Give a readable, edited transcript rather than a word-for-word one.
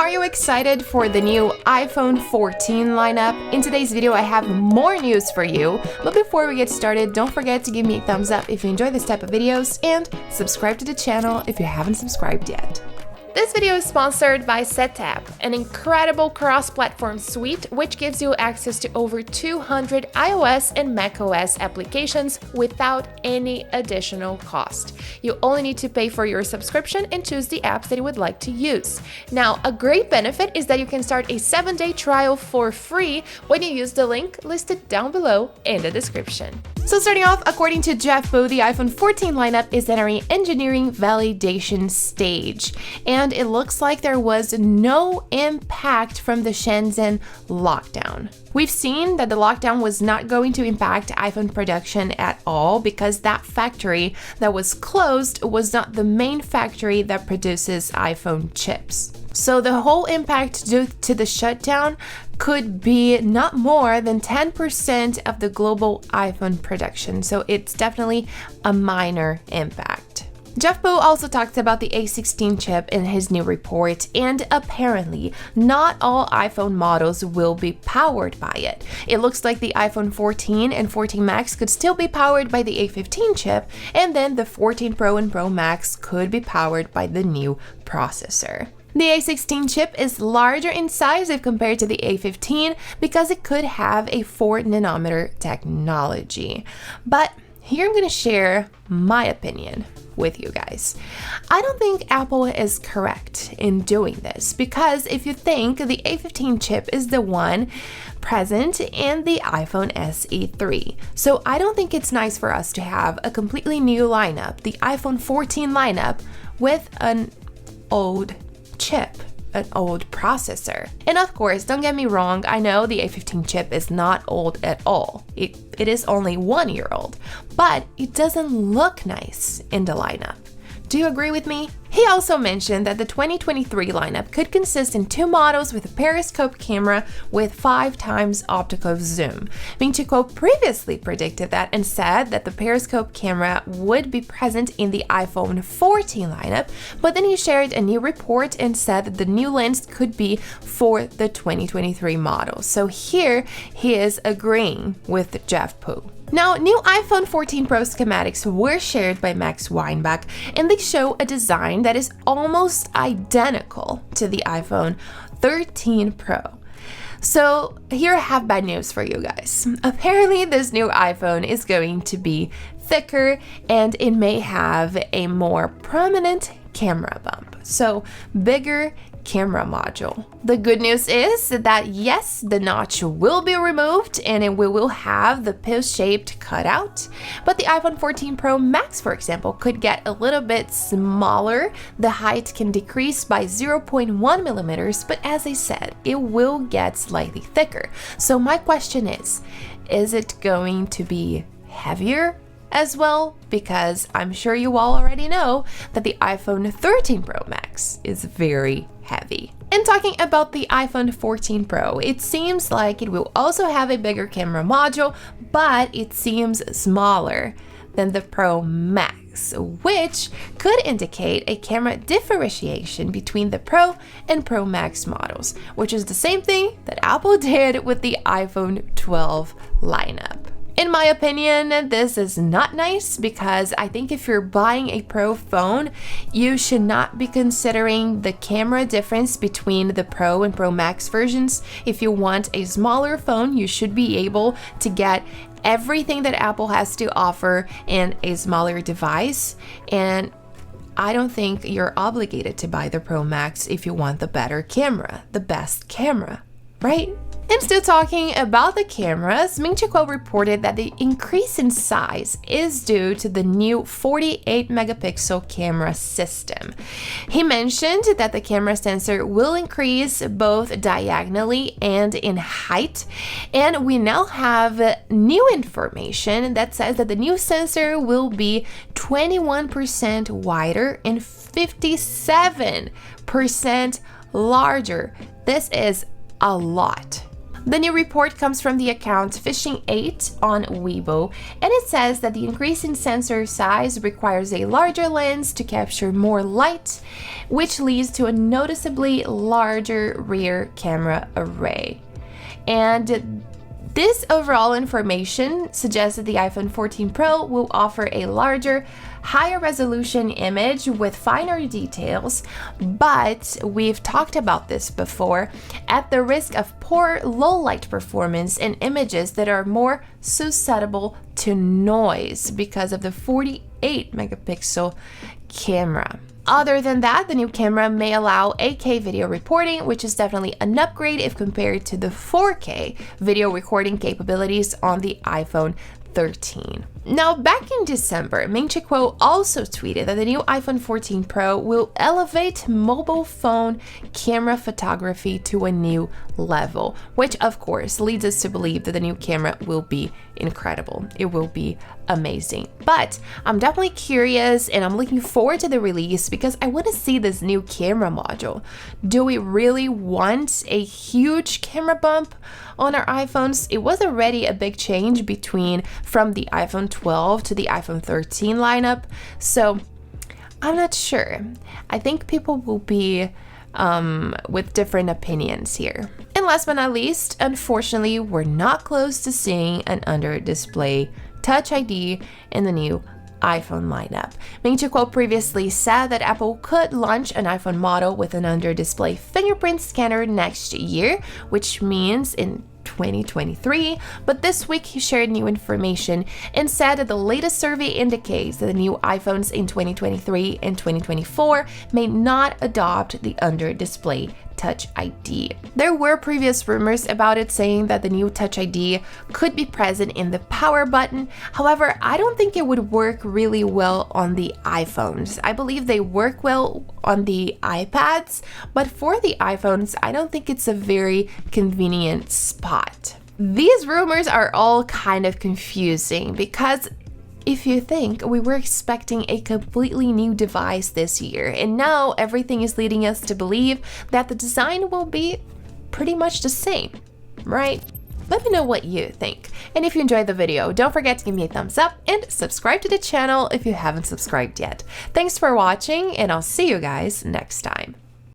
Are you excited for the new iPhone 14 lineup? In today's video, I have more news for you. But before we get started, don't forget to give me a thumbs up if you enjoy this type of videos and subscribe to the channel if you haven't subscribed yet. This video is sponsored by Setapp, an incredible cross-platform suite which gives you access to over 200 iOS and macOS applications without any additional cost. You only need to pay for your subscription and choose the apps that you would like to use. Now, a great benefit is that you can start a 7-day trial for free when you use the link listed down below in the description. So starting off, according to Jeff Pu, the iPhone 14 lineup is entering engineering validation stage, and it looks like there was no impact from the Shenzhen lockdown. We've seen that the lockdown was not going to impact iPhone production at all because that factory that was closed was not the main factory that produces iPhone chips. So the whole impact due to the shutdown could be not more than 10% of the global iPhone production. So it's definitely a minor impact. Jeff Pu also talked about the A16 chip in his new report, and apparently not all iPhone models will be powered by it. It looks like the iPhone 14 and 14 Max could still be powered by the A15 chip, and then the 14 Pro and Pro Max could be powered by the new processor. The A16 chip is larger in size if compared to the A15 because it could have a 4nm technology. But here I'm going to share my opinion with you guys. I don't think Apple is correct in doing this because if you think the A15 chip is the one present in the iPhone SE 3. So I don't think it's nice for us to have a completely new lineup, the iPhone 14 lineup, with an old chip, an old processor. And of course, don't get me wrong, I know the A15 chip is not old at all. It is only 1 year old, but it doesn't look nice in the lineup. Do you agree with me? He also mentioned that the 2023 lineup could consist in 2 models with a periscope camera with 5x optical zoom. Ming-Chi Kuo previously predicted that and said that the periscope camera would be present in the iPhone 14 lineup, but then he shared a new report and said that the new lens could be for the 2023 model. So here he is agreeing with Jeff Pu. Now, new iPhone 14 Pro schematics were shared by Max Weinbach, and they show a design that is almost identical to the iPhone 13 Pro. So here I have bad news for you guys. Apparently, this new iPhone is going to be thicker and it may have a more prominent camera bump. So bigger camera module. The good news is that yes, the notch will be removed and we will have the pill-shaped cutout, but the iPhone 14 Pro Max, for example, could get a little bit smaller. The height can decrease by 0.1 millimeters, but as I said, it will get slightly thicker. So my question is it going to be heavier as well? Because I'm sure you all already know that the iPhone 13 Pro Max is very heavy. And talking about the iPhone 14 Pro, it seems like it will also have a bigger camera module, but it seems smaller than the Pro Max, which could indicate a camera differentiation between the Pro and Pro Max models, which is the same thing that Apple did with the iPhone 12 lineup. In my opinion, this is not nice because I think if you're buying a Pro phone, you should not be considering the camera difference between the Pro and Pro Max versions. If you want a smaller phone, you should be able to get everything that Apple has to offer in a smaller device. And I don't think you're obligated to buy the Pro Max if you want the better camera, the best camera, right? And still talking about the cameras, Ming-Chi Kuo reported that the increase in size is due to the new 48 megapixel camera system. He mentioned that the camera sensor will increase both diagonally and in height, and we now have new information that says that the new sensor will be 21% wider and 57% larger. This is a lot. The new report comes from the account Fishing8 on Weibo, and it says that the increase in sensor size requires a larger lens to capture more light, which leads to a noticeably larger rear camera array. And this overall information suggests that the iPhone 14 Pro will offer a larger, higher resolution image with finer details, but we've talked about this before, at the risk of poor low light performance in images that are more susceptible to noise because of the 48 megapixel camera. Other than that, the new camera may allow 8K video recording, which is definitely an upgrade if compared to the 4K video recording capabilities on the iPhone 13. Now, back in December, Ming-Chi Kuo also tweeted that the new iPhone 14 Pro will elevate mobile phone camera photography to a new level, which of course leads us to believe that the new camera will be incredible. It will be amazing. But I'm definitely curious and I'm looking forward to the release because I want to see this new camera module. Do we really want a huge camera bump on our iPhones? It was already a big change from the iPhone 12 to the iPhone 13 lineup, so I'm not sure. I think people will be with different opinions here. And last but not least, unfortunately, we're not close to seeing an under-display Touch ID in the new iPhone lineup. Ming-Chi Kuo previously said that Apple could launch an iPhone model with an under-display fingerprint scanner next year, which means in 2023, but this week he shared new information and said that the latest survey indicates that the new iPhones in 2023 and 2024 may not adopt the under-display Touch ID. There were previous rumors about it saying that the new Touch ID could be present in the power button. However, I don't think it would work really well on the iPhones. I believe they work well on the iPads, but for the iPhones, I don't think it's a very convenient spot. These rumors are all kind of confusing because if you think, we were expecting a completely new device this year, and now everything is leading us to believe that the design will be pretty much the same, right? Let me know what you think. And if you enjoyed the video, don't forget to give me a thumbs up and subscribe to the channel if you haven't subscribed yet. Thanks for watching, and I'll see you guys next time.